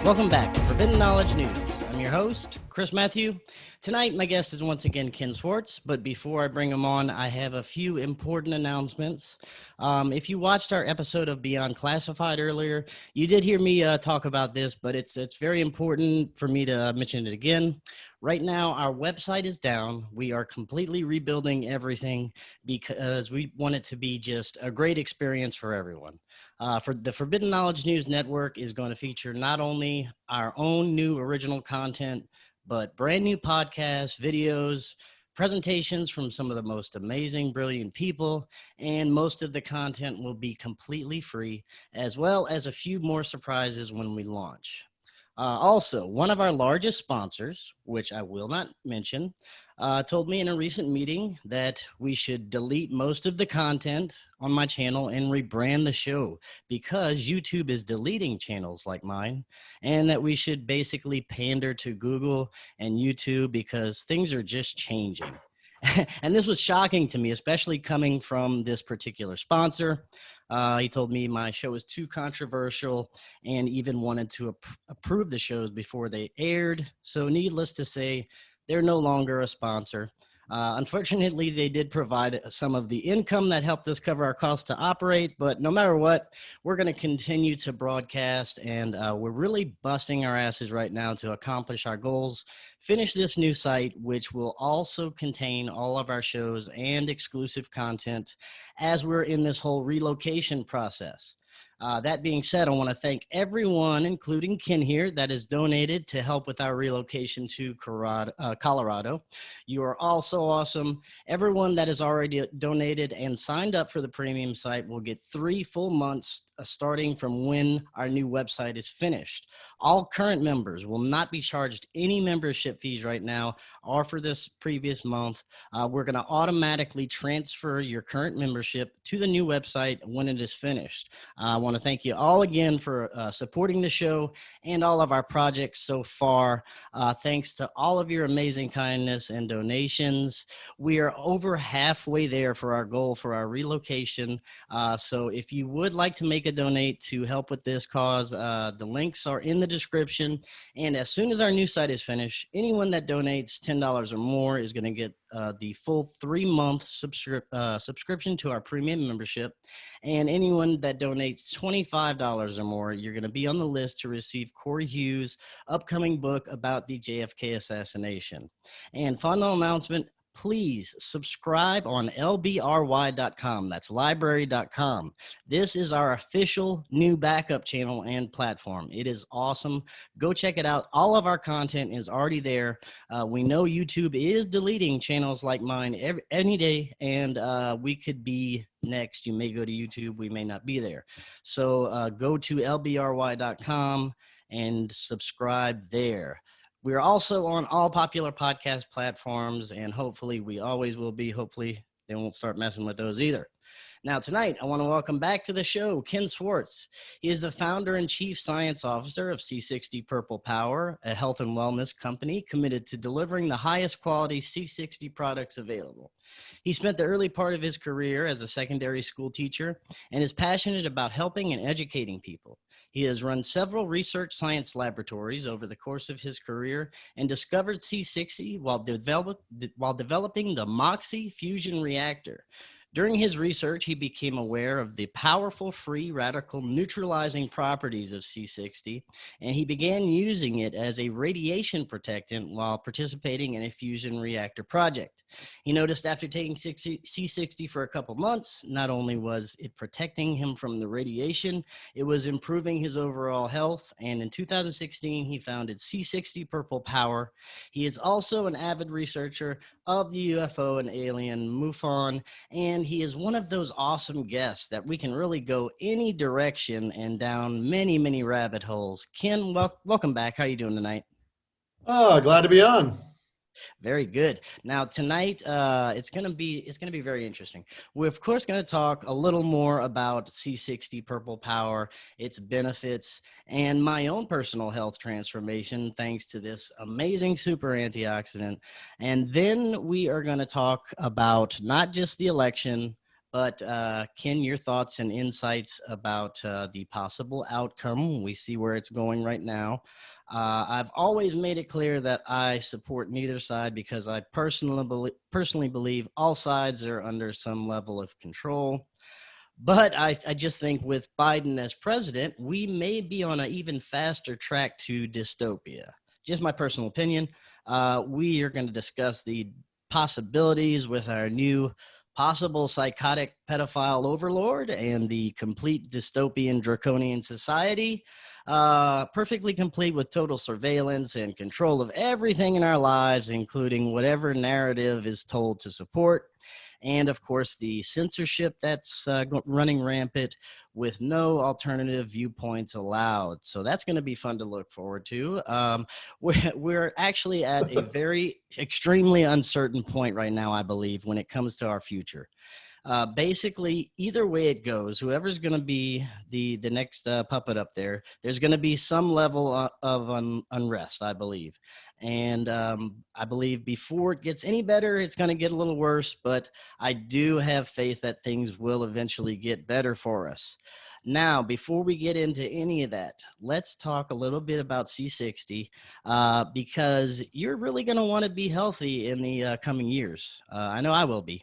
Welcome back to Forbidden Knowledge News. I'm your host, Chris Matthew. Tonight, my guest is once again Ken Swartz, but before I bring him on, I have a few important announcements. If you watched our episode of Beyond Classified earlier, you did hear me talk about this, but it's very important for me to mention it again. Right now, our website is down. We are completely rebuilding everything because we want it to be just a great experience for everyone. For the Forbidden Knowledge News Network is going to feature not only our own new original content, but brand new podcasts, videos, presentations from some of the most amazing, brilliant people, and most of the content will be completely free, as well as a few more surprises when we launch. Also, one of our largest sponsors, which I will not mention, told me in a recent meeting that we should delete most of the content on my channel and rebrand the show because YouTube is deleting channels like mine, and that we should basically pander to Google and YouTube because things are just changing. And this was shocking to me, especially coming from this particular sponsor. He told me my show was too controversial and even wanted to approve the shows before they aired. So needless to say, they're no longer a sponsor. Unfortunately, they did provide some of the income that helped us cover our costs to operate, but no matter what, we're going to continue to broadcast, and we're really busting our asses right now to accomplish our goals, finish this new site, which will also contain all of our shows and exclusive content as we're in this whole relocation process. That being said, I want to thank everyone, including Ken here, that has donated to help with our relocation to Colorado. You are all so awesome. Everyone that has already donated and signed up for the premium site will get 3 full months starting from when our new website is finished. All current members will not be charged any membership fees right now or for this previous month. We're going to automatically transfer your current membership to the new website when it is finished. I want to thank you all again for supporting the show and all of our projects so far. Thanks to all of your amazing kindness and donations. We are over halfway there for our goal for our relocation. So if you would like to make a donate to help with this cause, the links are in the description. And as soon as our new site is finished, anyone that donates $10 or more is going to get the full 3-month subscription to our premium membership. And anyone that donates $25 or more, you're going to be on the list to receive Cory Hughes' upcoming book about the JFK assassination. And final announcement, please subscribe on lbry.com. That's library.com. This is our official new backup channel and platform. It is awesome. Go check it out. All of our content is already there. We know YouTube is deleting channels like mine any day, and we could be next. You may go to YouTube. We may not be there. So go to lbry.com and subscribe there. We're also on all popular podcast platforms, and hopefully we always will be. Hopefully they won't start messing with those either. Now, tonight, I want to welcome back to the show Ken Swartz. He is the founder and chief science officer of C60 PurplePower, a health and wellness company committed to delivering the highest quality C60 products available. He spent the early part of his career as a secondary school teacher and is passionate about helping and educating people. He has run several research science laboratories over the course of his career and discovered C60 while developing the MOXIE fusion reactor. During his research, he became aware of the powerful free radical neutralizing properties of C60, and he began using it as a radiation protectant while participating in a fusion reactor project. He noticed after taking C60 for a couple months, not only was it protecting him from the radiation, it was improving his overall health, and in 2016, he founded C60 PurplePower. He is also an avid researcher of the UFO and alien MUFON, and he is one of those awesome guests that we can really go any direction and down many, many rabbit holes. Ken, welcome back. How are you doing tonight? Oh, glad to be on. Very good. Now tonight, it's gonna be very interesting. We're of course going to talk a little more about C60 PurplePower, its benefits, and my own personal health transformation thanks to this amazing super antioxidant. And then we are going to talk about not just the election, But Ken, your thoughts and insights about the possible outcome. We see where it's going right now. I've always made it clear that I support neither side because I personally believe all sides are under some level of control. But I just think with Biden as president, we may be on an even faster track to dystopia. Just my personal opinion. We are going to discuss the possibilities with our new possible psychotic pedophile overlord and the complete dystopian draconian society, perfectly complete with total surveillance and control of everything in our lives, including whatever narrative is told to support. And of course, the censorship that's running rampant with no alternative viewpoints allowed. So that's going to be fun to look forward to. We're actually at a very extremely uncertain point right now, I believe, when it comes to our future. Basically, either way it goes, whoever's going to be the next puppet up there, there's going to be some level of unrest, I believe. And I believe before it gets any better, it's going to get a little worse. But I do have faith that things will eventually get better for us. Now, before we get into any of that, let's talk a little bit about C60 because you're really going to want to be healthy in the coming years. I know I will be.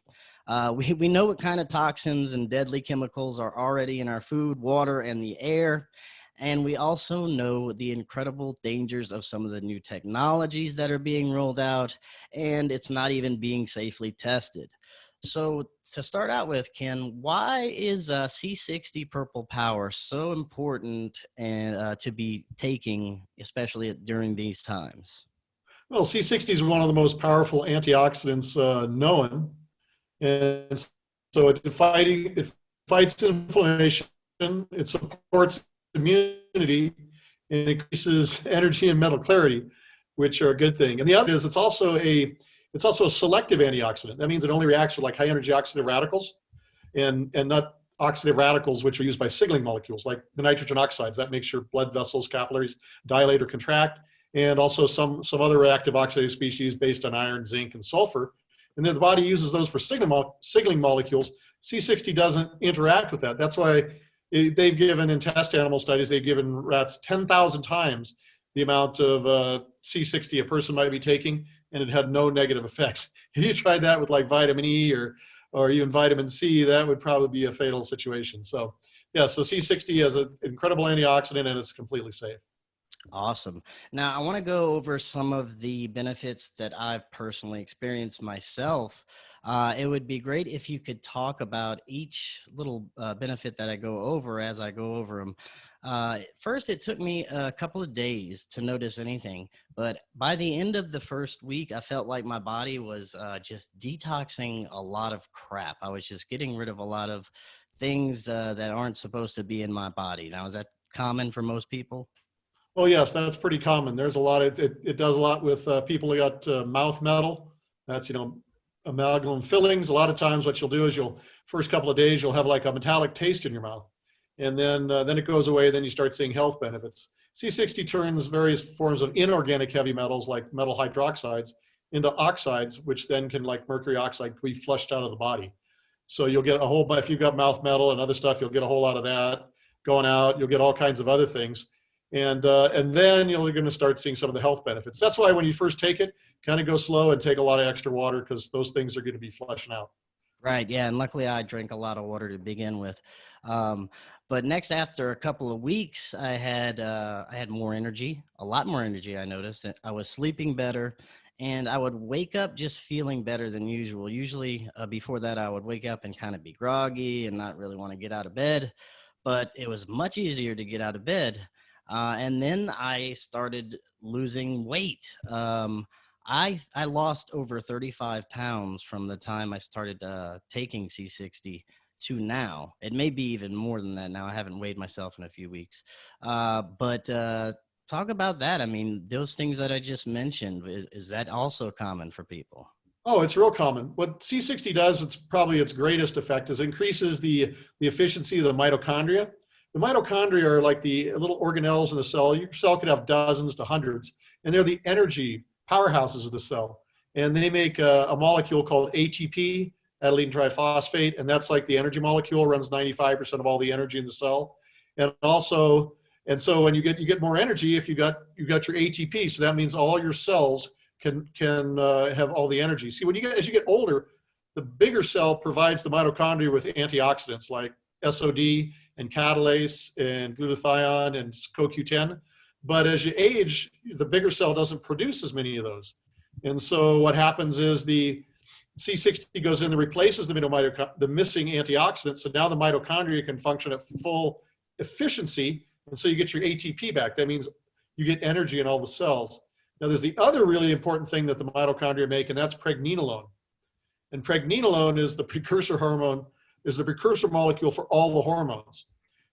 We know what kind of toxins and deadly chemicals are already in our food, water, and the air. And we also know the incredible dangers of some of the new technologies that are being rolled out, and it's not even being safely tested. So to start out with, Ken, why is C60 PurplePower so important and to be taking, especially during these times? Well, C60 is one of the most powerful antioxidants known. And so it fights inflammation, it supports immunity, and increases energy and mental clarity, which are a good thing. And the other is it's also a selective antioxidant. That means it only reacts with like high energy oxidative radicals and not oxidative radicals, which are used by signaling molecules like the nitrogen oxides. That makes your blood vessels, capillaries dilate or contract, and also some other reactive oxidative species based on iron, zinc, and sulfur. And then the body uses those for signaling molecules. C60 doesn't interact with that. That's why they've given, in test animal studies, they've given rats 10,000 times the amount of C60 a person might be taking, and it had no negative effects. If you tried that with like vitamin E or even vitamin C, that would probably be a fatal situation. So yeah, so C60 is an incredible antioxidant, and it's completely safe. Awesome. Now, I want to go over some of the benefits that I've personally experienced myself. It would be great if you could talk about each little benefit that I go over as I go over them. First, it took me a couple of days to notice anything, but by the end of the first week, I felt like my body was just detoxing a lot of crap. I was just getting rid of a lot of things that aren't supposed to be in my body. Now, is that common for most people? Oh yes, that's pretty common. There's a lot. It does a lot with people who got mouth metal. That's amalgam fillings. A lot of times, what you'll do is first couple of days you'll have like a metallic taste in your mouth, and then it goes away. Then you start seeing health benefits. C60 turns various forms of inorganic heavy metals like metal hydroxides into oxides, which then can, like mercury oxide, be flushed out of the body. So you'll get a whole. If you've got mouth metal and other stuff, you'll get a whole lot of that going out. You'll get all kinds of other things. And then you're going to start seeing some of the health benefits. That's why when you first take it, kind of go slow and take a lot of extra water, because those things are going to be flushing out. Right. Yeah. And luckily I drink a lot of water to begin with. But next, after a couple of weeks, I had more energy, a lot more energy. I noticed I was sleeping better, and I would wake up just feeling better than usual. Usually before that, I would wake up and kind of be groggy and not really want to get out of bed, but it was much easier to get out of bed. And then I started losing weight. I lost over 35 pounds from the time I started taking C60 to now. It may be even more than that now. I haven't weighed myself in a few weeks. But talk about that. I mean, those things that I just mentioned, is that also common for people? Oh, it's real common. What C60 does, it's probably its greatest effect, is increases the efficiency of the mitochondria. The mitochondria are like the little organelles in the cell. Your cell could have dozens to hundreds, and they're the energy powerhouses of the cell. And they make a molecule called ATP adenylene triphosphate, and that's like the energy molecule, runs 95% of all the energy in the cell. And also, and so when you get more energy if you got your ATP, so that means all your cells can have all the energy. See, as you get older, the bigger cell provides the mitochondria with antioxidants like SOD and catalase and glutathione and CoQ10. But as you age, the bigger cell doesn't produce as many of those. And so what happens is the C60 goes in and replaces the missing antioxidants. So now the mitochondria can function at full efficiency. And so you get your ATP back. That means you get energy in all the cells. Now there's the other really important thing that the mitochondria make, and that's pregnenolone. And pregnenolone is the precursor hormone, is the precursor molecule for all the hormones.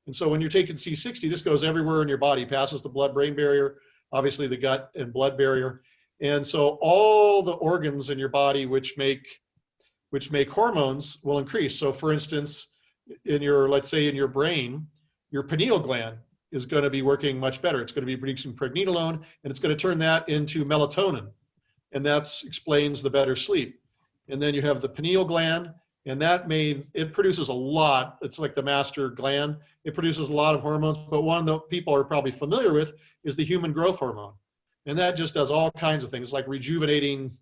And so when you're taking C60, this goes everywhere in your body, passes the blood-brain barrier, obviously the gut and blood barrier. And so all the organs in your body which make hormones will increase. So for instance, let's say in your brain, your pineal gland is going to be working much better. It's going to be producing pregnenolone, and it's going to turn that into melatonin. And that explains the better sleep. And then you have the pineal gland, and it produces a lot. It's like the master gland. It produces a lot of hormones, but one that people are probably familiar with is the human growth hormone. And that just does all kinds of things, like rejuvenating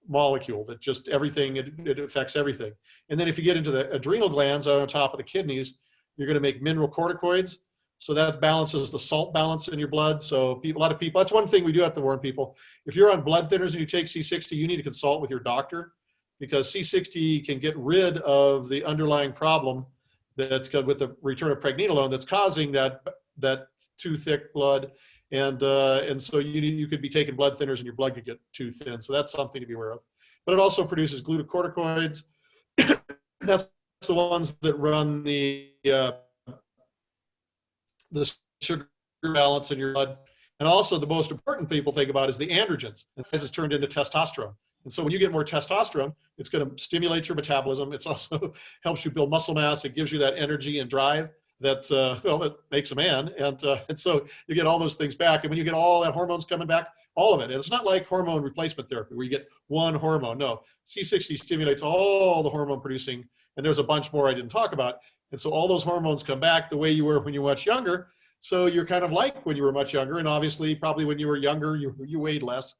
molecule that just everything, it affects everything. And then if you get into the adrenal glands on top of the kidneys, you're going to make mineral corticoids. So that balances the salt balance in your blood. So a lot of people, that's one thing we do have to warn people. If you're on blood thinners and you take C60, you need to consult with your doctor, because C60 can get rid of the underlying problem that's with the return of pregnenolone that's causing that too thick blood. And so you could be taking blood thinners and your blood could get too thin. So that's something to be aware of. But it also produces glucocorticoids. That's the ones that run the sugar balance in your blood. And also the most important people think about is the androgens. And this is turned into testosterone. And so when you get more testosterone, it's going to stimulate your metabolism. It's also helps you build muscle mass. It gives you that energy and drive that, that makes a man. And so you get all those things back. And when you get all that hormones coming back, all of it. And it's not like hormone replacement therapy where you get one hormone. No, C60 stimulates all the hormone producing, and there's a bunch more I didn't talk about. And so all those hormones come back the way you were when you were much younger. So you're kind of like when you were much younger. And obviously, probably when you were younger, you weighed less,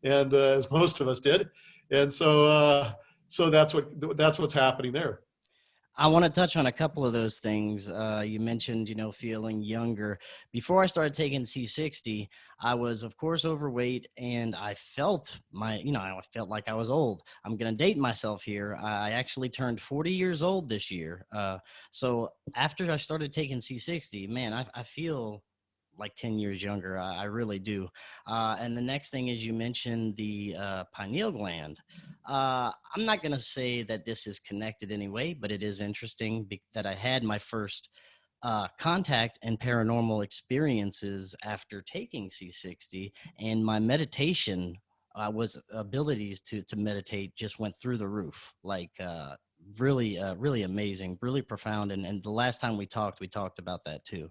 and as most of us did. And so that's what's happening there. I want to touch on a couple of those things. You mentioned, feeling younger. Before I started taking C60, I was, of course, overweight, and I felt I felt like I was old. I'm going to date myself here. I actually turned 40 years old this year. So after I started taking C60, man, I feel like 10 years younger. I really do. And the next thing is you mentioned the pineal gland. I'm not going to say that this is connected anyway, but it is interesting that I had my first contact and paranormal experiences after taking C60, and my meditation was abilities to meditate just went through the roof. Like really amazing, really profound. And the last time we talked about that too.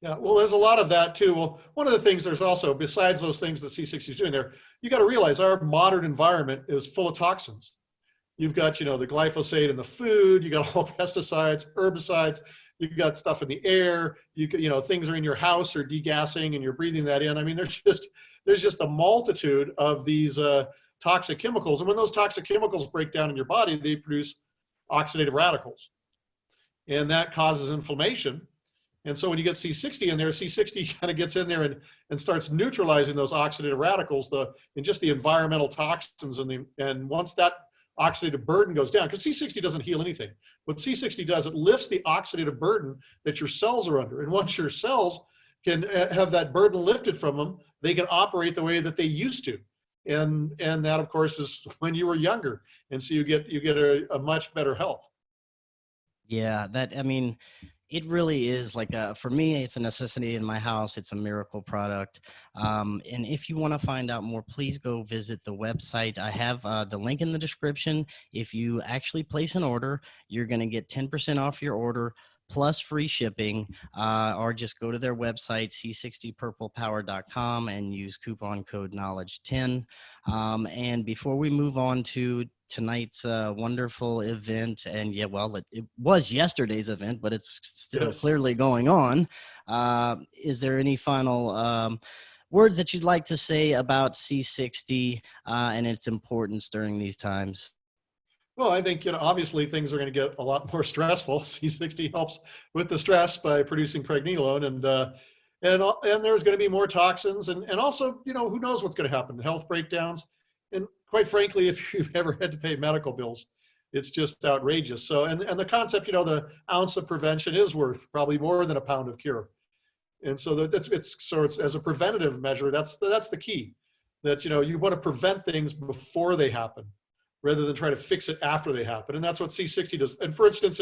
Yeah, well, there's a lot of that too. Well, one of the things there's also, besides those things that C60 is doing there, you got to realize our modern environment is full of toxins. You've got, the glyphosate in the food, you got all pesticides, herbicides, you've got stuff in the air, things are in your house or degassing and you're breathing that in. I mean, there's just a multitude of these toxic chemicals. And when those toxic chemicals break down in your body, they produce oxidative radicals. And that causes inflammation. And so when you get C60 in there, C60 kind of gets in there and starts neutralizing those oxidative radicals, and just the environmental toxins. And once that oxidative burden goes down, because C60 doesn't heal anything. What C60 does, it lifts the oxidative burden that your cells are under. And once your cells can have that burden lifted from them, they can operate the way that they used to. And that, of course, is when you were younger. And so you get a much better health. Yeah, it really is like for me, it's a necessity in my house. It's a miracle product. And if you want to find out more, please go visit the website. I have the link in the description. If you actually place an order, you're going to get 10% off your order plus free shipping, or just go to their website, c60purplepower.com, and use coupon code knowledge10. And before we move on to tonight's wonderful event, and yeah, well, it was yesterday's event, but it's still clearly going on. Is there any final words that you'd like to say about C60 and its importance during these times? Well, I think, obviously things are going to get a lot more stressful. C60 helps with the stress by producing pregnenolone, and there's going to be more toxins, and also, who knows what's going to happen? Health breakdowns, and quite frankly, if you've ever had to pay medical bills, it's just outrageous. So, and the concept, the ounce of prevention is worth probably more than a pound of cure, and so it's as a preventative measure. That's the key. That you want to prevent things before they happen, rather than try to fix it after they happen. And that's what C60 does. And for instance,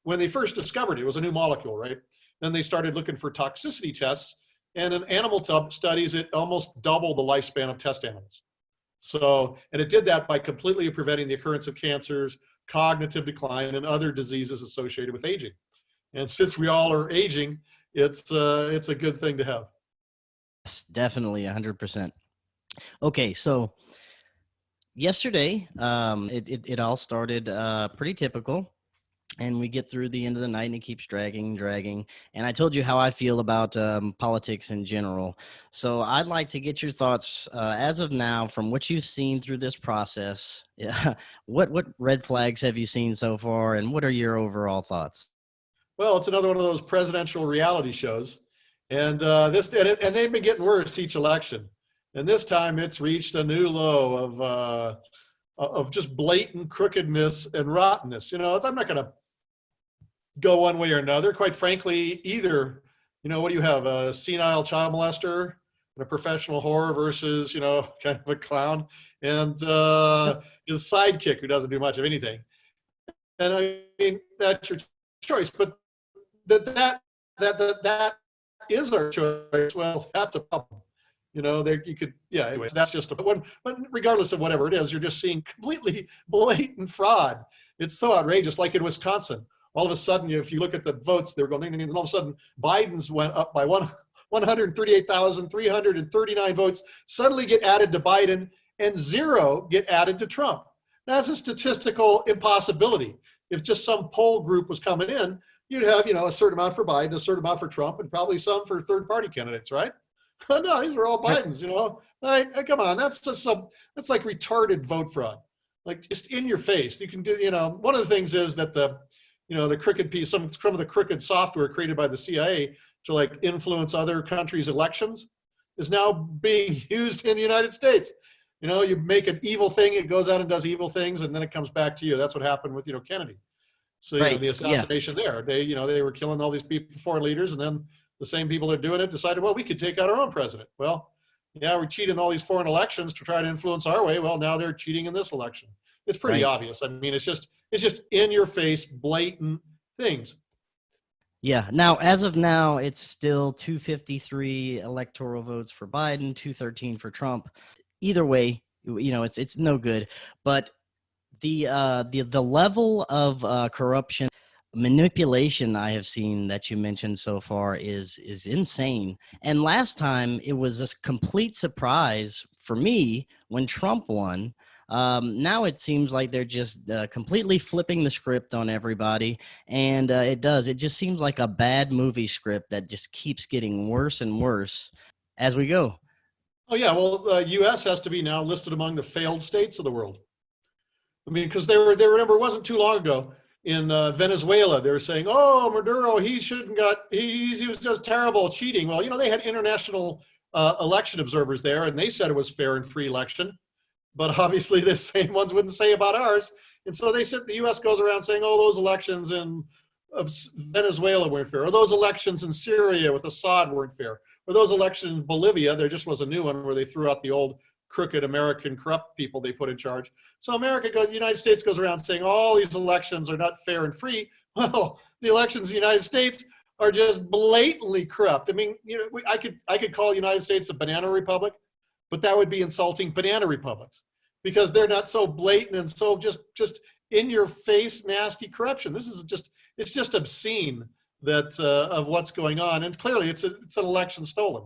when they first discovered it was a new molecule, right? Then they started looking for toxicity tests, and in animal studies, it almost doubled the lifespan of test animals. So, and it did that by completely preventing the occurrence of cancers, cognitive decline, and other diseases associated with aging. And since we all are aging, it's a good thing to have. Yes, definitely 100%. Okay, so yesterday, it all started pretty typical, and we get through the end of the night, and it keeps dragging. And I told you how I feel about politics in general. So I'd like to get your thoughts as of now, from what you've seen through this process. What red flags have you seen so far, and what are your overall thoughts? Well, it's another one of those presidential reality shows, and they've been getting worse each election. And this time it's reached a new low of just blatant crookedness and rottenness. I'm not going to go one way or another. Quite frankly, either, what do you have? A senile child molester and a professional whore versus, kind of a clown and his sidekick who doesn't do much of anything. And I mean, that's your choice. But that is our choice. Well, that's a problem. Anyways, that's just one. But regardless of whatever it is, you're just seeing completely blatant fraud. It's so outrageous. Like in Wisconsin, all of a sudden, if you look at the votes, they're going, and all of a sudden, Biden's went up by 138,339 votes, suddenly get added to Biden, and 0 get added to Trump. That's a statistical impossibility. If just some poll group was coming in, you'd have, a certain amount for Biden, a certain amount for Trump, and probably some for third-party candidates, right? No, these are all Bidens, come on, that's like retarded vote fraud, like just in your face. You can do, one of the things is that the crooked piece, some of the crooked software created by the CIA to like influence other countries' elections is now being used in the United States. You make an evil thing, it goes out and does evil things, and then it comes back to you. That's what happened with, Kennedy. So right. The assassination there, they were killing all these people, foreign leaders, and then the same people that are doing it decided, well, we could take out our own president. Well, yeah, we're cheating all these foreign elections to try to influence our way. Well, now they're cheating in this election. It's pretty obvious. I mean, it's just in your face, blatant things. Yeah. Now, as of now, it's still 253 electoral votes for Biden, 213 for Trump. Either way, it's no good. But the level of corruption, manipulation I have seen that you mentioned so far is insane. And last time it was a complete surprise for me when Trump won. Now it seems like they're just completely flipping the script on everybody, and it just seems like a bad movie script that just keeps getting worse and worse as we go. Oh yeah, well, the U.S. has to be now listed among the failed states of the world. I mean, because they remember, it wasn't too long ago in Venezuela, they were saying, oh, Maduro, he was just terrible, cheating. Well, they had international election observers there, and they said it was fair and free election. But obviously the same ones wouldn't say about ours. And so they said, the U.S. goes around saying, oh, those elections in Venezuela weren't fair, or those elections in Syria with Assad weren't fair, or those elections in Bolivia, there just was a new one where they threw out the old crooked American corrupt people they put in charge. So the United States goes around saying all these elections are not fair and free. Well, the elections in the United States are just blatantly corrupt. I mean, I could call the United States a banana republic, but that would be insulting banana republics because they're not so blatant and so just in your face, nasty corruption. It's just obscene that of what's going on. And clearly it's an election stolen.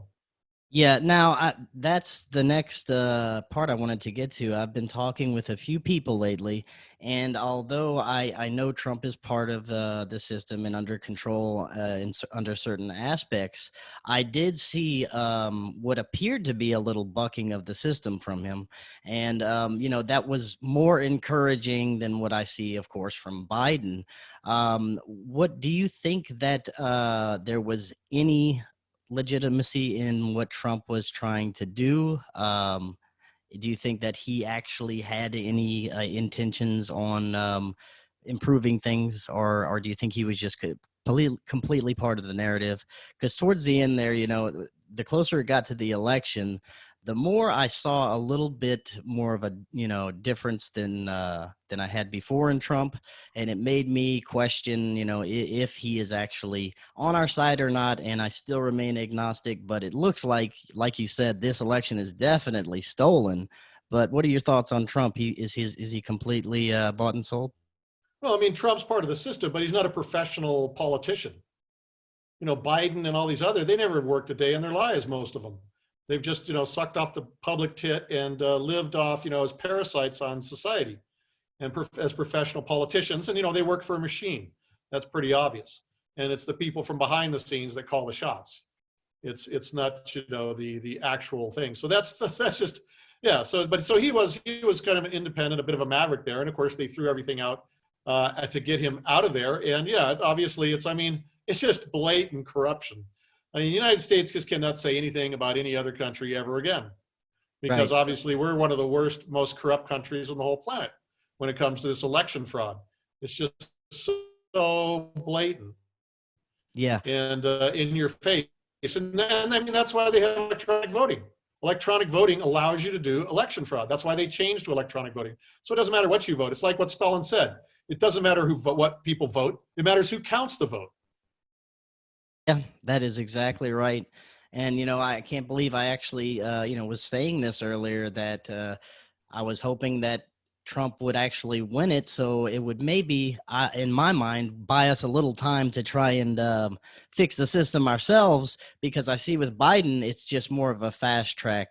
Yeah, now that's the next part I wanted to get to. I've been talking with a few people lately, and although I know Trump is part of the system and under control under certain aspects, I did see what appeared to be a little bucking of the system from him, and that was more encouraging than what I see, of course, from Biden. What do you think that there was any legitimacy in what Trump was trying to do? Do you think that he actually had any intentions on improving things, or do you think he was just completely part of the narrative? Because towards the end there, the closer it got to the election, the more I saw a little bit more of a difference than I had before in Trump, and it made me question if he is actually on our side or not. And I still remain agnostic, but it looks like you said, this election is definitely stolen. But what are your thoughts on Trump? Is he completely bought and sold? Well, I mean, Trump's part of the system, but he's not a professional politician. Biden and all these they never worked a day in their lives, most of them. They've just, sucked off the public tit and lived off, as parasites on society and as professional politicians. And, they work for a machine. That's pretty obvious. And it's the people from behind the scenes that call the shots. It's not, the actual thing. So that's just, yeah. So he was kind of an independent, a bit of a maverick there. And of course they threw everything out to get him out of there. And yeah, obviously it's just blatant corruption. I mean, the United States just cannot say anything about any other country ever again, because Right. obviously we're one of the worst, most corrupt countries on the whole planet when it comes to this election fraud. It's just so blatant. Yeah. And in your face. And I mean, that's why they have electronic voting. Electronic voting allows you to do election fraud. That's why they changed to electronic voting. So it doesn't matter what you vote. It's like what Stalin said. It doesn't matter what people vote. It matters who counts the vote. Yeah, that is exactly right. And, I can't believe I actually, was saying this earlier, that I was hoping that Trump would actually win it. So it would maybe, in my mind, buy us a little time to try and fix the system ourselves, because I see with Biden, it's just more of a fast track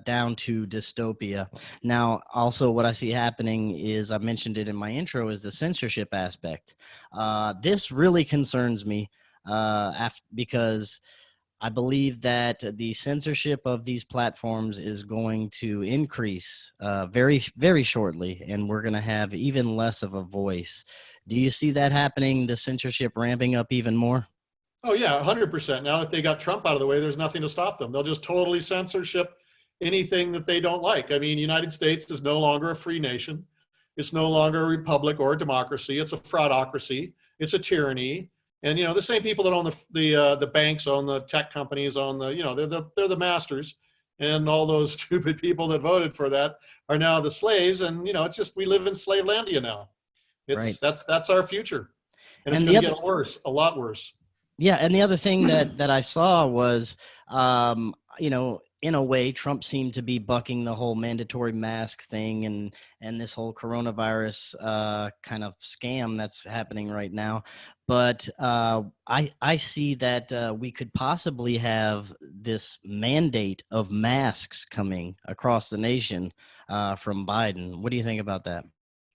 down to dystopia. Now, also what I see happening is, I mentioned it in my intro, is the censorship aspect. This really concerns me. Because I believe that the censorship of these platforms is going to increase very, very shortly, and we're going to have even less of a voice. Do you see that happening, the censorship ramping up even more? Oh yeah, 100%. Now that they got Trump out of the way, there's nothing to stop them. They'll just totally censorship anything that they don't like. I mean, the United States is no longer a free nation. It's no longer a republic or a democracy. It's a fraudocracy. It's a tyranny. And the same people that own the banks, own the tech companies, own they're the masters, and all those stupid people that voted for that are now the slaves. And it's just, we live in Slavelandia now. Right. That's our future, and it's And going to get worse, a lot worse. Yeah, and the other thing that I saw was, in a way, Trump seemed to be bucking the whole mandatory mask thing and this whole coronavirus kind of scam that's happening right now. But I see that we could possibly have this mandate of masks coming across the nation from Biden. What do you think about that?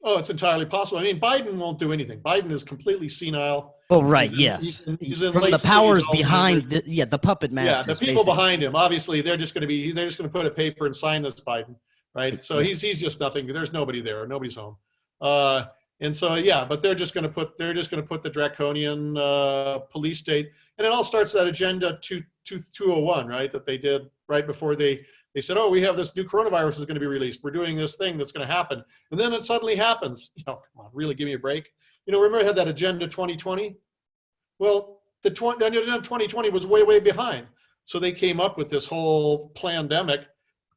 Oh, it's entirely possible. I mean, Biden won't do anything. Biden is completely senile. Oh, right. He's Yes. in From late the powers stage behind, Alzheimer's. the puppet Yeah, the masters. people Basically. behind him, obviously, they're just going to put a paper and sign this Biden, right? So Yeah. he's just nothing. There's nobody there. Nobody's home. And so yeah, but they're just going to put the draconian police state, and it all starts that agenda 201, right? That they did right before they said, oh, we have this new coronavirus is going to be released. We're doing this thing that's going to happen, and then it suddenly happens. Come on, really, give me a break. Remember I had that agenda 2020. Well, the agenda 2020 was way behind, so they came up with this whole pandemic,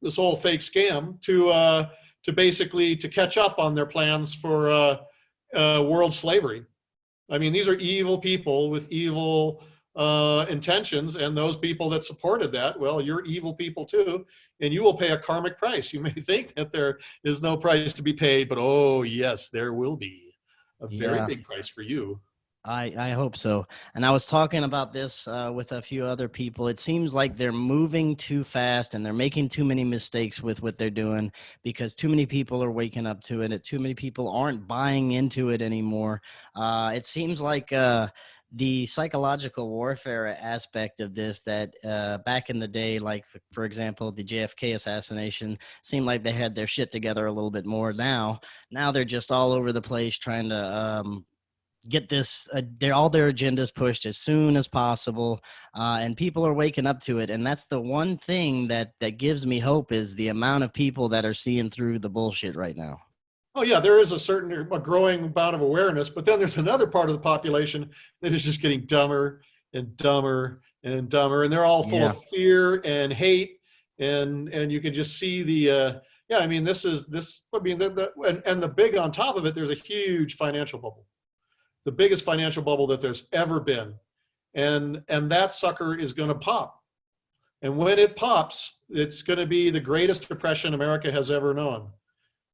this whole fake scam to basically to catch up on their plans for world slavery. I mean, these are evil people with evil intentions, and those people that supported that, well, you're evil people too, and you will pay a karmic price. You may think that there is no price to be paid, but oh yes, there will be a very big price for you. I hope so. And I was talking about this with a few other people. It seems like they're moving too fast and they're making too many mistakes with what they're doing because too many people are waking up to it. Too many people aren't buying into it anymore. It seems like the psychological warfare aspect of this that back in the day, like, for example, the JFK assassination, seemed like they had their shit together a little bit more. Now they're just all over the place trying to get this all their agendas pushed as soon as possible, and people are waking up to it. And that's the one thing that gives me hope, is the amount of people that are seeing through the bullshit right now. Oh yeah, there is a growing amount of awareness, but then there's another part of the population that is just getting dumber and dumber and dumber, and they're all full Yeah. of fear and hate, and you can just see yeah. I mean, this. I mean, and the big on top of it, there's a huge financial bubble, the biggest financial bubble that there's ever been, and that sucker is going to pop. And when it pops, it's going to be the greatest depression America has ever known.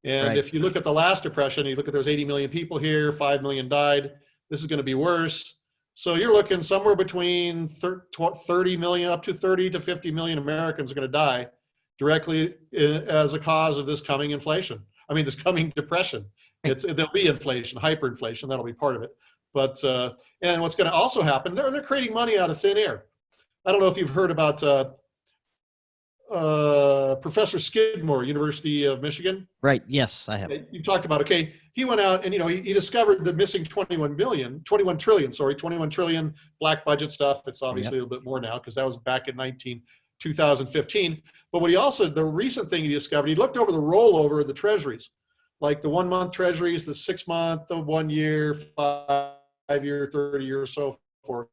And Right. if you look at the last depression, you look at there's 80 million people here, 5 million died. This is going to be worse. So you're looking somewhere between 30 million up to 30 to 50 million Americans are going to die directly as a cause of this coming inflation. I mean, this coming depression. There'll be inflation, hyperinflation. That'll be part of it. But and what's going to also happen? They're creating money out of thin air. I don't know if you've heard about Professor Skidmore, University of Michigan. Right. Yes, I have. You talked about, okay, he went out and, he discovered the missing 21 trillion black budget stuff. It's obviously a little bit more now because that was back in 2015. But what he also, the recent thing he discovered, he looked over the rollover of the treasuries, like the 1 month treasuries, the 6 month, the 1 year, 5 year, 30 year, so forth.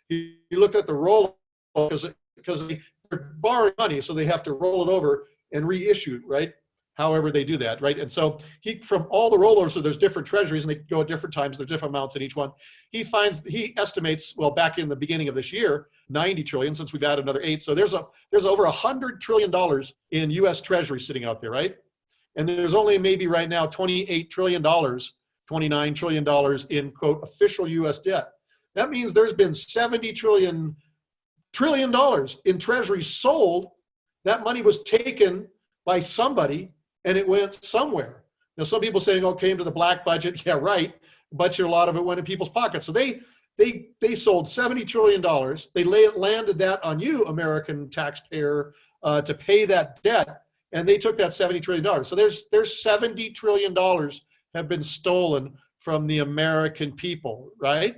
He looked at the rollover because they're borrowing money, so they have to roll it over and reissue it, right? However they do that, right? And so from all the rollovers, so there's different treasuries and they go at different times, there's different amounts in each one. He estimates, well, back in the beginning of this year, 90 trillion, since we've added another 8. So there's over $100 trillion in US treasury sitting out there, right? And there's only maybe right now $28 trillion, $29 trillion in, quote, official US debt. That means there's been $70 trillion in treasuries sold. That money was taken by somebody and it went somewhere. Now, some people saying, oh, came to the black budget. Yeah, right. But a lot of it went in people's pockets. So they sold $70 trillion. They landed that on you, American taxpayer, to pay that debt. And they took that $70 trillion. So there's $70 trillion have been stolen from the American people, right?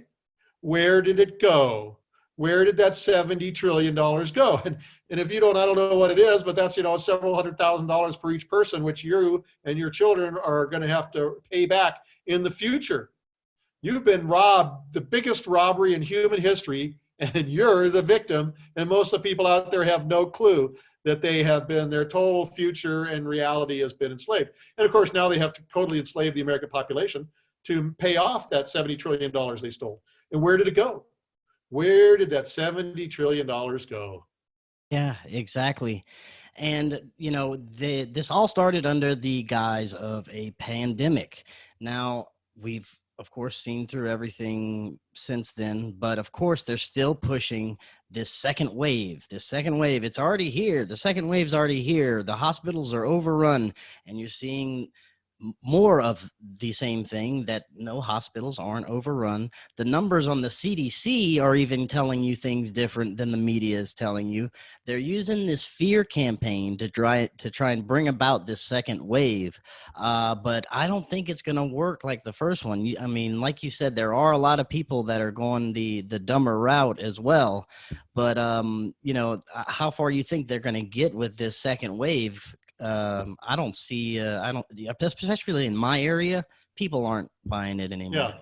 Where did it go? Where did that $70 trillion go? And if you don't, I don't know what it is, but that's, several $100,000 per each person, which you and your children are going to have to pay back in the future. You've been robbed, the biggest robbery in human history, and you're the victim. And most of the people out there have no clue that they have been, their total future and reality has been enslaved. And of course, now they have to totally enslave the American population to pay off that $70 trillion they stole. And where did it go? Where did that $70 trillion go? Yeah, exactly. And, this all started under the guise of a pandemic. Now, we've, of course, seen through everything since then, but of course, they're still pushing this second wave. This second wave, it's already here. The second wave's already here. The hospitals are overrun, and you're seeing more of the same thing, that no, hospitals aren't overrun. The numbers on the CDC are even telling you things different than the media is telling you. They're using this fear campaign to try and bring about this second wave. But I don't think it's going to work like the first one. I mean, like you said, there are a lot of people that are going the dumber route as well. But, how far you think they're going to get with this second wave? I don't see, especially in my area, people aren't buying it anymore. Yeah.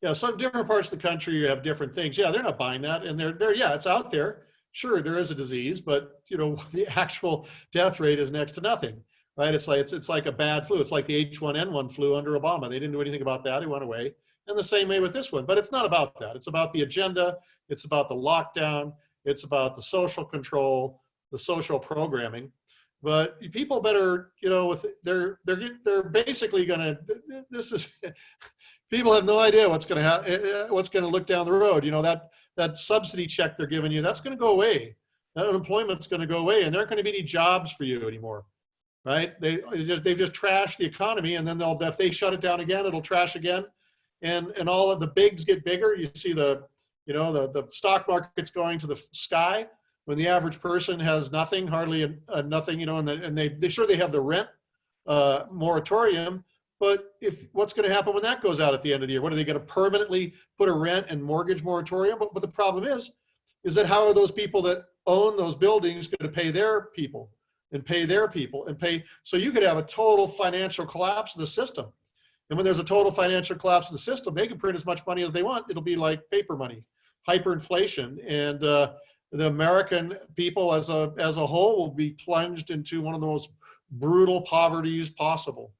Yeah. Some different parts of the country have different things. Yeah. They're not buying that. And yeah, it's out there. Sure. There is a disease, but the actual death rate is next to nothing, right? It's like a bad flu. It's like the H1N1 flu under Obama. They didn't do anything about that. It went away. And the same way with this one, but it's not about that. It's about the agenda. It's about the lockdown. It's about the social control, the social programming. But people better, they're basically going to, People have no idea what's going to what's going to look down the road. You know, that subsidy check they're giving you, that's going to go away. That unemployment's going to go away, and there aren't going to be any jobs for you anymore, right? They've just trashed the economy, and then if they shut it down again, it'll trash again, and all of the bigs get bigger. You see the stock market's going to the sky when the average person has nothing, hardly nothing, you know, and they sure they have the rent moratorium. But what's going to happen when that goes out at the end of the year? What are they going to permanently put a rent and mortgage moratorium? But the problem is that how are those people that own those buildings going to pay their people and pay their people and pay? So you could have a total financial collapse of the system. And when there's a total financial collapse of the system, they can print as much money as they want. It'll be like paper money, hyperinflation, and the American people as a whole will be plunged into one of the most brutal poverties possible.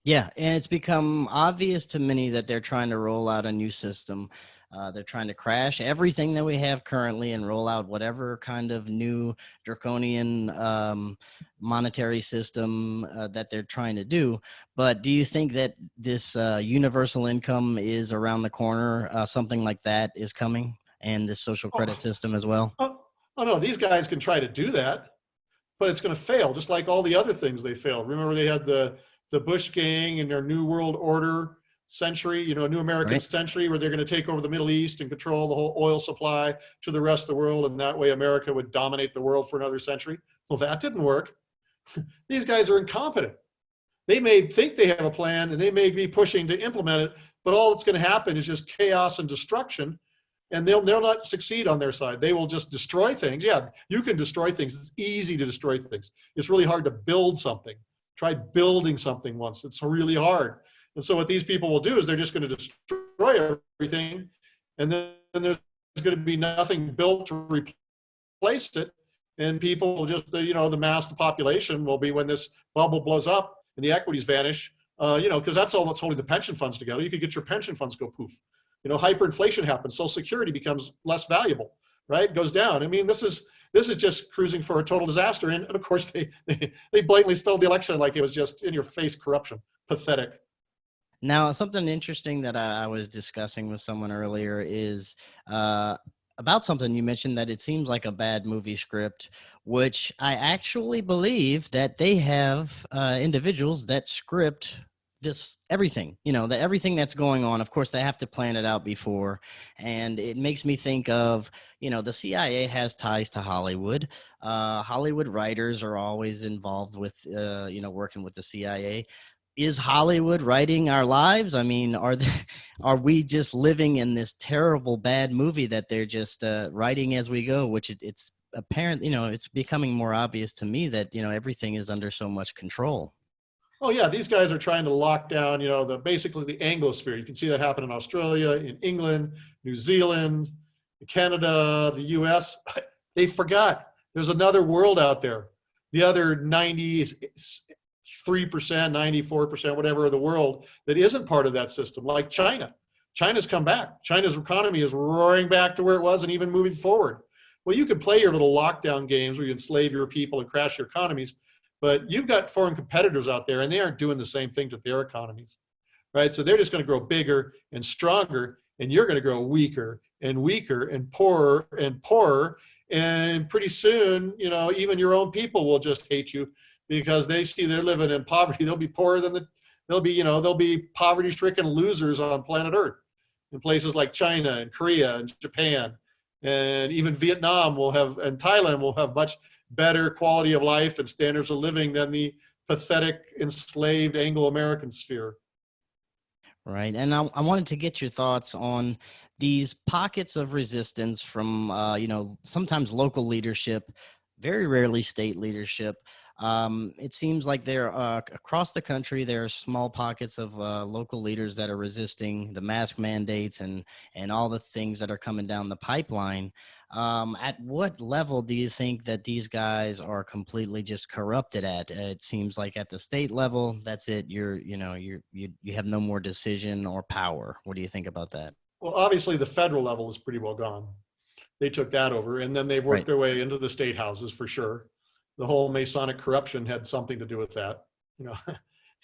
Yeah, and it's become obvious to many that they're trying to roll out a new system. They're trying to crash everything that we have currently and roll out whatever kind of new draconian monetary system that they're trying to do. But do you think that this universal income is around the corner? Something like that is coming, and this social credit system as well? Oh no, these guys can try to do that, but it's going to fail, just like all the other things they failed. Remember, they had the Bush gang and their New World Order century, you know, New American century, where they're going to take over the Middle East and control the whole oil supply to the rest of the world, and that way America would dominate the world for another century. Well, that didn't work. These guys are incompetent. They may think they have a plan, and they may be pushing to implement it, but all that's going to happen is just chaos and destruction, and they'll not succeed on their side. They will just destroy things. Yeah, you can destroy things. It's easy to destroy things. It's really hard to build something. Try building something once. It's really hard. And so what these people will do is they're just going to destroy everything, and then there's going to be nothing built to replace it. And people will just, you know, the mass, the population will be, when this bubble blows up and the equities vanish, you know, because that's all that's holding the pension funds together. You could get your pension funds go poof. You know, hyperinflation happens. Social Security becomes less valuable, right? It goes down. I mean, this is just cruising for a total disaster. And of course, they blatantly stole the election like it was just in your face corruption. Pathetic. Now, something interesting that I was discussing with someone earlier is about something you mentioned, that it seems like a bad movie script, which I actually believe that they have individuals that script this everything, you know, everything that's going on. Of course, they have to plan it out before. And it makes me think of, you know, the CIA has ties to Hollywood. Hollywood writers are always involved with, you know, working with the CIA. Is Hollywood writing our lives? I mean, are we just living in this terrible bad movie that they're just writing as we go? Which it's apparent, you know, it's becoming more obvious to me that, you know, everything is under so much control. Oh yeah, these guys are trying to lock down, you know, basically the Anglosphere. You can see that happen in Australia, in England, New Zealand, Canada, the US. They forgot there's another world out there. The other 93%, 94%, whatever of the world that isn't part of that system, like China. China's come back. China's economy is roaring back to where it was and even moving forward. Well, you can play your little lockdown games where you enslave your people and crash your economies, but you've got foreign competitors out there and they aren't doing the same thing to their economies, right? So they're just going to grow bigger and stronger, and you're going to grow weaker and weaker and poorer. And pretty soon, you know, even your own people will just hate you, because they see they're living in poverty. They'll be poorer than they'll be poverty-stricken losers on planet Earth in places like China and Korea and Japan, and even Vietnam and Thailand will have much better quality of life and standards of living than the pathetic, enslaved Anglo-American sphere. Right. And I wanted to get your thoughts on these pockets of resistance from, you know, sometimes local leadership, very rarely state leadership. It seems like there across the country, there are small pockets of local leaders that are resisting the mask mandates and all the things that are coming down the pipeline. At what level do you think that these guys are completely just corrupted at? It seems like at the state level, that's it. You have no more decision or power. What do you think about that? Well, obviously the federal level is pretty well gone. They took that over, and then they've worked their way into the state houses for sure. The whole Masonic corruption had something to do with that. You know,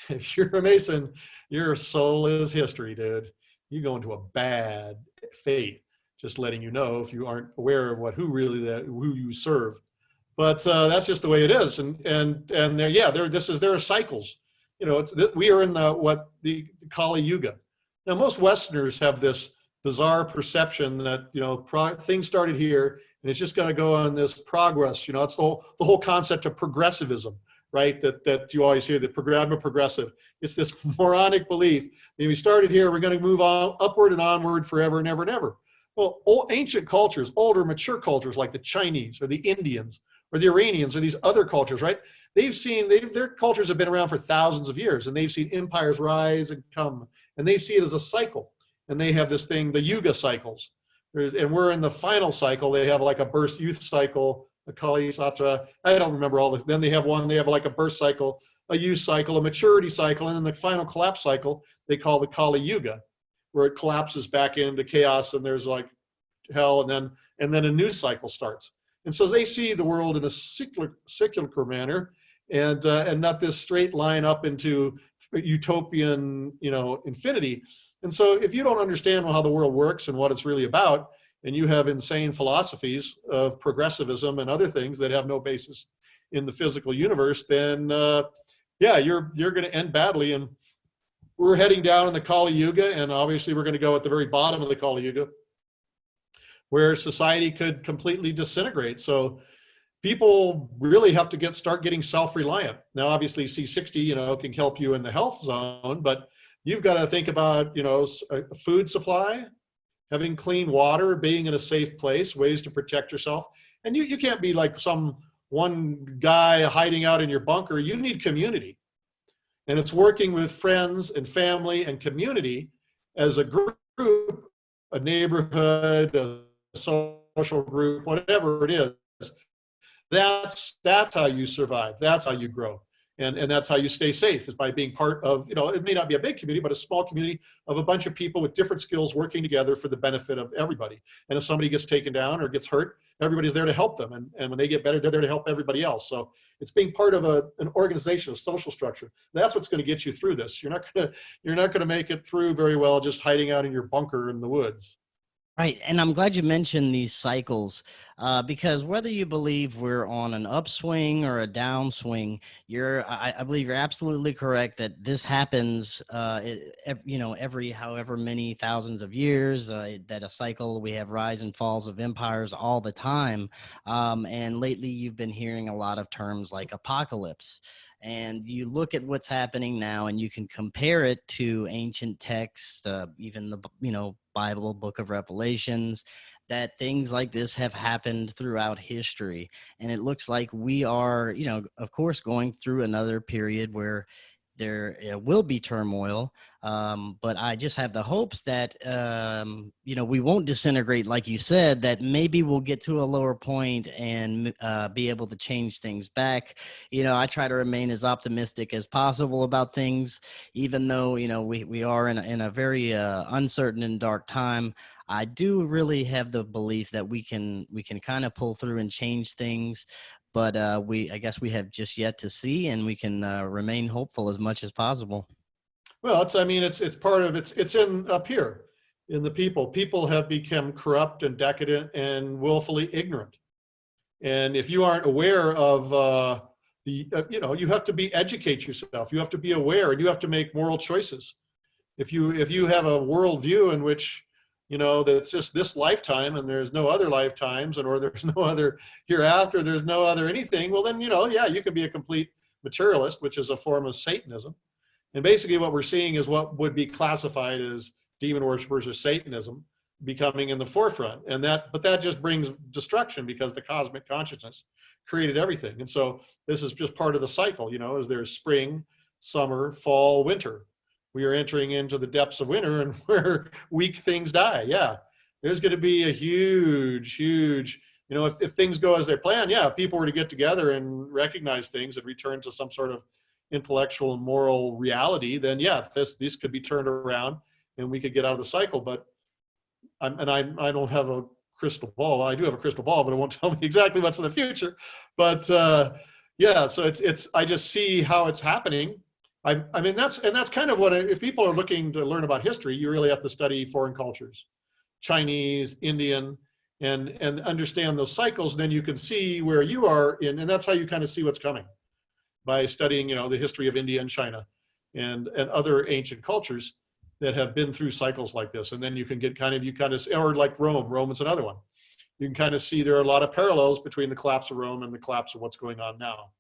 If you're a Mason, your soul is history, dude. You go into a bad fate. Just letting you know if you aren't aware of who you serve. But that's just the way it is. And there, yeah, there are cycles. You know, we are in the Kali Yuga. Now, most Westerners have this bizarre perception that, you know, things started here and it's just going to go on this progress. You know, it's the whole concept of progressivism, right? That you always hear, that I'm a progressive. It's this moronic belief. I mean, we started here, we're going to move on upward and onward forever and ever and ever. Well, ancient cultures, older, mature cultures like the Chinese or the Indians or the Iranians or these other cultures, right? Their cultures have been around for thousands of years, and they've seen empires rise and come, and they see it as a cycle. And they have this thing, the Yuga cycles. And we're in the final cycle. They have like a birth youth cycle, a Kali Satra. I don't remember all the, then they have like a birth cycle, a youth cycle, a maturity cycle, and then the final collapse cycle they call the Kali Yuga, where it collapses back into chaos and there's like hell, and then a new cycle starts. And so they see the world in a cyclical manner, and not this straight line up into utopian, you know, infinity. And so if you don't understand how the world works and what it's really about, and you have insane philosophies of progressivism and other things that have no basis in the physical universe, then yeah, you're going to end badly. And we're heading down in the Kali Yuga, and obviously we're going to go at the very bottom of the Kali Yuga, where society could completely disintegrate. So people really have to start getting self-reliant. Now, obviously C60, you know, can help you in the health zone, but you've got to think about, you know, food supply, having clean water, being in a safe place, ways to protect yourself. And you can't be like some one guy hiding out in your bunker. You need community. And it's working with friends and family and community as a group, a neighborhood, a social group, whatever it is. That's how you survive. That's how you grow. And that's how you stay safe, is by being part of, you know, it may not be a big community, but a small community of a bunch of people with different skills working together for the benefit of everybody. And if somebody gets taken down or gets hurt, everybody's there to help them. And when they get better, they're there to help everybody else. So it's being part of an organization, a social structure. That's what's going to get you through this. You're not going to make it through very well just hiding out in your bunker in the woods. Right. And I'm glad you mentioned these cycles, because whether you believe we're on an upswing or a downswing, I believe you're absolutely correct that this happens, you know, every however many thousands of years, that a cycle, we have rise and falls of empires all the time. And lately you've been hearing a lot of terms like apocalypse. And you look at what's happening now and you can compare it to ancient texts, even the, you know, Bible, Book of Revelations, that things like this have happened throughout history. And it looks like we are, you know, of course, going through another period where there will be turmoil, but I just have the hopes that, you know, we won't disintegrate, like you said, that maybe we'll get to a lower point and be able to change things back. You know, I try to remain as optimistic as possible about things, even though, you know, we are in a very uncertain and dark time. I do really have the belief that we can kind of pull through and change things. But I guess we have just yet to see, and we can remain hopeful as much as possible. Well, it's part of it's in up here in the people. People have become corrupt and decadent and willfully ignorant. And if you aren't aware of you know, you have to educate yourself. You have to be aware, and you have to make moral choices. If you have a worldview in which, you know, that's just this lifetime and there's no other lifetimes, or there's no other hereafter, there's no other anything, well then, you know, yeah, you can be a complete materialist, which is a form of Satanism. And basically what we're seeing is what would be classified as demon worshipers or Satanism becoming in the forefront. But that just brings destruction, because the cosmic consciousness created everything. And so this is just part of the cycle, you know, as there's spring, summer, fall, winter. We are entering into the depths of winter, and where weak things die. Yeah, there's going to be a huge, you know, if things go as they plan, yeah, if people were to get together and recognize things and return to some sort of intellectual and moral reality, then yeah, this could be turned around and we could get out of the cycle. But I don't have a crystal ball. I do have a crystal ball, but it won't tell me exactly what's in the future. But yeah, so I just see how it's happening. I mean, that's kind of what, if people are looking to learn about history, you really have to study foreign cultures, Chinese, Indian, and understand those cycles. And then you can see where you are in, and that's how you kind of see what's coming by studying, the history of India and China and other ancient cultures that have been through cycles like this. And then you can get or like Rome is another one. You can kind of see there are a lot of parallels between the collapse of Rome and the collapse of what's going on now.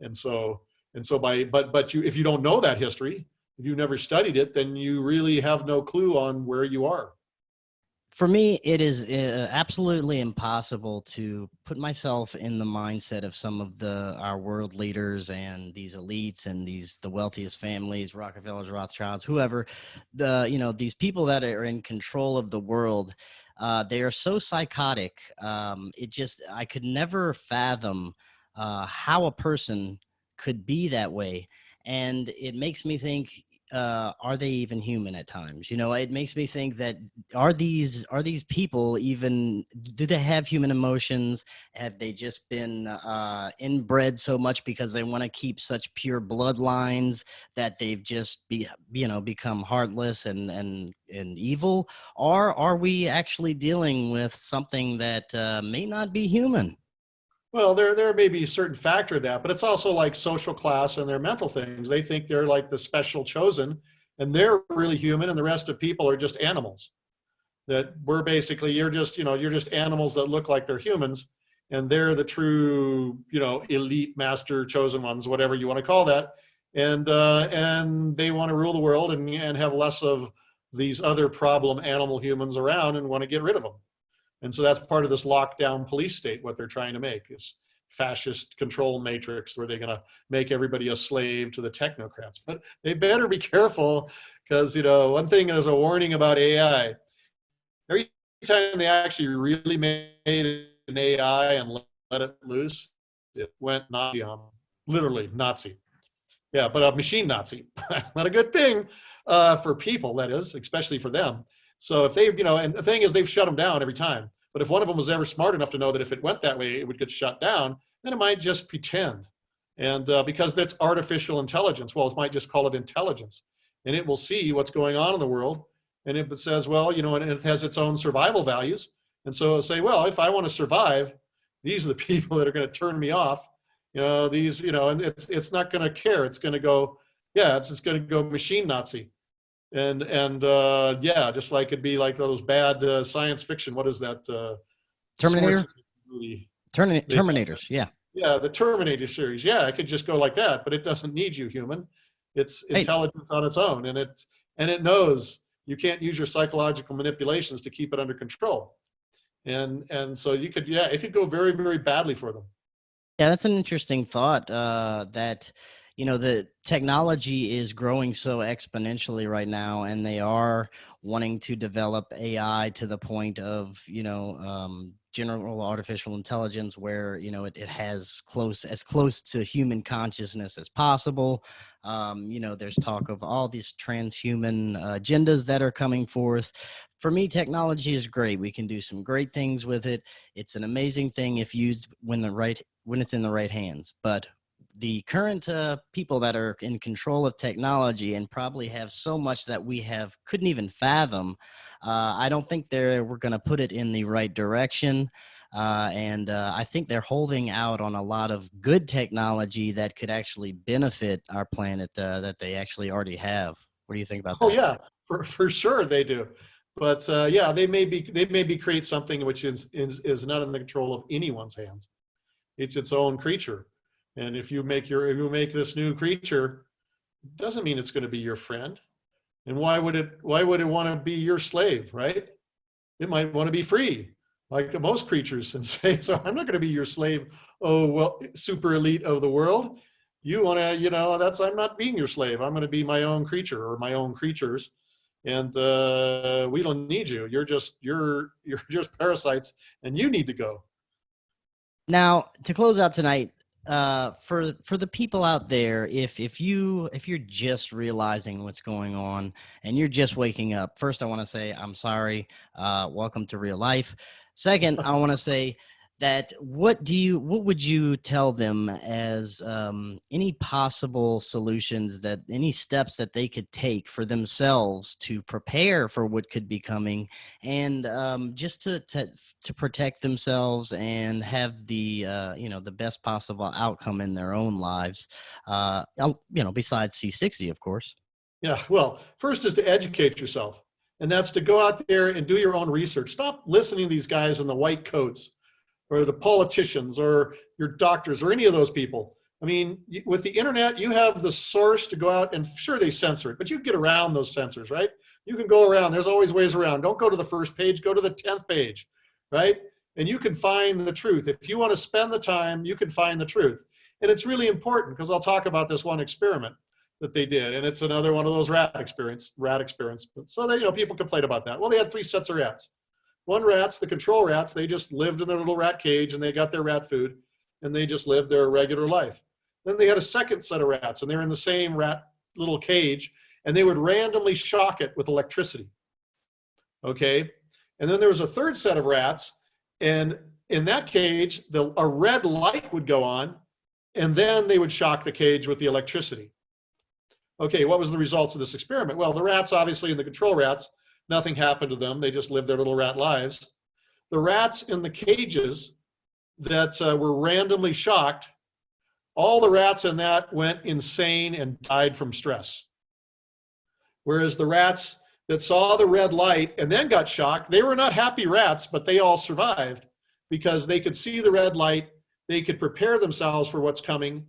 And so if you don't know that history, if you've never studied it, then you really have no clue on where you are. For me, it is absolutely impossible to put myself in the mindset of some of our world leaders and these elites and the wealthiest families, Rockefellers, Rothschilds, whoever, these people that are in control of the world. They are so psychotic. I could never fathom how a person could be that way. And it makes me think, are they even human at times? It makes me think that are these people even, do they have human emotions? Have they just been inbred so much because they want to keep such pure bloodlines that they've just become heartless and evil? Or are we actually dealing with something that may not be human? Well, there may be a certain factor of that, but it's also like social class and their mental things. They think they're like the special chosen, and they're really human, and the rest of people are just animals. That we're basically, you're just animals that look like they're humans, and they're the true, elite master chosen ones, whatever you want to call that. And they want to rule the world and have less of these other problem animal humans around and want to get rid of them. And so that's part of this lockdown police state, what they're trying to make is fascist control matrix where they're going to make everybody a slave to the technocrats. But they better be careful because, one thing is a warning about AI. Every time they actually really made an AI and let it loose, it went Nazi on them. Literally Nazi. Yeah, but a machine Nazi. Not a good thing for people, that is, especially for them. So if they, and the thing is they've shut them down every time. But if one of them was ever smart enough to know that if it went that way, it would get shut down, then it might just pretend. And because that's artificial intelligence, well, it might just call it intelligence. And it will see what's going on in the world. And if it says, well, and it has its own survival values. And so it'll say, well, if I want to survive, these are the people that are going to turn me off. And it's not going to care. It's going to go, it's just going to go machine Nazi. And just like it'd be like those bad science fiction. What is that? Terminator? Terminators, yeah. Yeah, the Terminator series. Yeah, it could just go like that, but it doesn't need you, human. It's intelligence on its own, and it knows you can't use your psychological manipulations to keep it under control. And so it could go very, very badly for them. Yeah, that's an interesting thought, that the technology is growing so exponentially right now, and they are wanting to develop AI to the point of, general artificial intelligence where, it has as close to human consciousness as possible. There's talk of all these transhuman agendas that are coming forth. For me, technology is great. We can do some great things with it. It's an amazing thing if used when it's in the right hands. But the current people that are in control of technology and probably have so much that we couldn't even fathom, I don't think we're going to put it in the right direction. And I think they're holding out on a lot of good technology that could actually benefit our planet that they actually already have. What do you think about that? Oh yeah, for sure they do. But they maybe create something which is not in the control of anyone's hands. It's its own creature. And if you make this new creature, it doesn't mean it's going to be your friend. And why would it want to be your slave, right? It might want to be free, like most creatures, and say, so I'm not going to be your slave. Oh, well, super elite of the world. You want to, I'm not being your slave. I'm going to be my own creature or my own creatures. And we don't need you. You're just parasites, and you need to go. Now, to close out tonight, for the people out there, if you're just realizing what's going on and you're just waking up, first I want to say I'm sorry. Welcome to real life. Second, I want to say that what would you tell them as any possible solutions, that any steps that they could take for themselves to prepare for what could be coming, and just to protect themselves and have the the best possible outcome in their own lives, besides C60, of course. Yeah, well, first is to educate yourself, and that's to go out there and do your own research. Stop listening to these guys in the white coats, or the politicians, or your doctors, or any of those people. I mean, with the internet, you have the source to go out, and sure, they censor it, but you can get around those censors, right? You can go around. There's always ways around. Don't go to the first page, go to the 10th page, right? And you can find the truth. If you want to spend the time, you can find the truth. And it's really important, because I'll talk about this one experiment that they did, and it's another one of those rat experiments. So that, people complain about that. Well, they had 3 sets of rats. One rats, the control rats, they just lived in their little rat cage, and they got their rat food, and they just lived their regular life. Then they had a second set of rats, and they're in the same rat little cage, and they would randomly shock it with electricity. Okay? And then there was a third set of rats, and in that cage, a red light would go on, and then they would shock the cage with the electricity. Okay, what was the results of this experiment? Well, the rats, obviously, and the control rats, nothing happened to them. They just lived their little rat lives. The rats in the cages that were randomly shocked, all the rats in that went insane and died from stress. Whereas the rats that saw the red light and then got shocked, they were not happy rats, but they all survived because they could see the red light, they could prepare themselves for what's coming,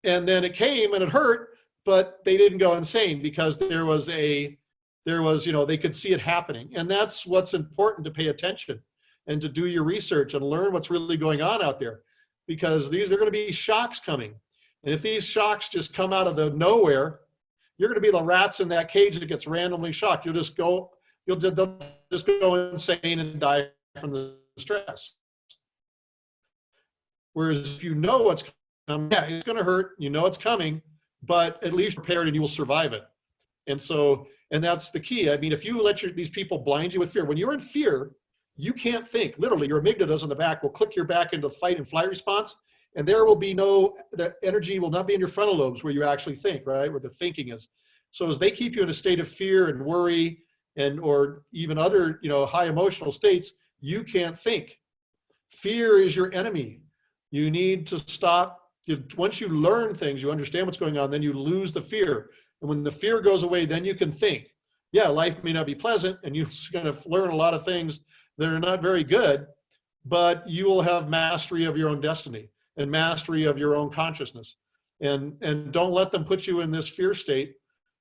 and then it came and it hurt, but they didn't go insane because there was, they could see it happening. And that's what's important, to pay attention and to do your research and learn what's really going on out there, because these are going to be shocks coming. And if these shocks just come out of the nowhere, you're going to be the rats in that cage that gets randomly shocked. They'll just go insane and die from the stress. Whereas if you know what's coming, yeah, it's going to hurt, it's coming, but at least prepared and you will survive it. And that's the key. I mean, if you let these people blind you with fear, when you're in fear, you can't think. Literally, your amygdalas in the back will click your back into fight and flight response, and there will be the energy will not be in your frontal lobes where you actually think, right? Where the thinking is. So as they keep you in a state of fear and worry or even other, high emotional states, you can't think. Fear is your enemy. You need to stop. Once you learn things, you understand what's going on, then you lose the fear. And when the fear goes away, then you can think. Yeah, life may not be pleasant, and you're going to learn a lot of things that are not very good, but you will have mastery of your own destiny and mastery of your own consciousness. And don't let them put you in this fear state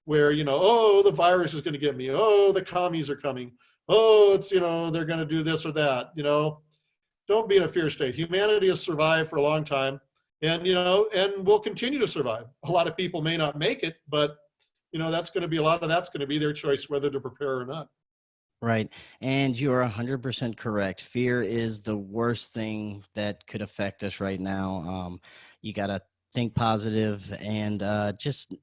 where, oh, the virus is going to get me. Oh, the commies are coming. Oh, it's, they're going to do this or that. Don't be in a fear state. Humanity has survived for a long time, and will continue to survive. A lot of people may not make it, but that's going to be their choice whether to prepare or not. Right. And you are 100% correct. Fear is the worst thing that could affect us right now. You got to think positive and just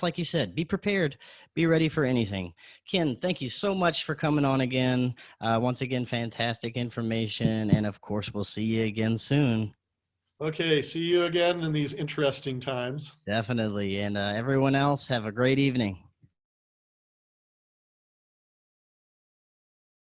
like you said, be prepared, be ready for anything. Ken, thank you so much for coming on again. Once again, fantastic information. And of course, we'll see you again soon. Okay. See you again in these interesting times. Definitely. And everyone else, have a great evening.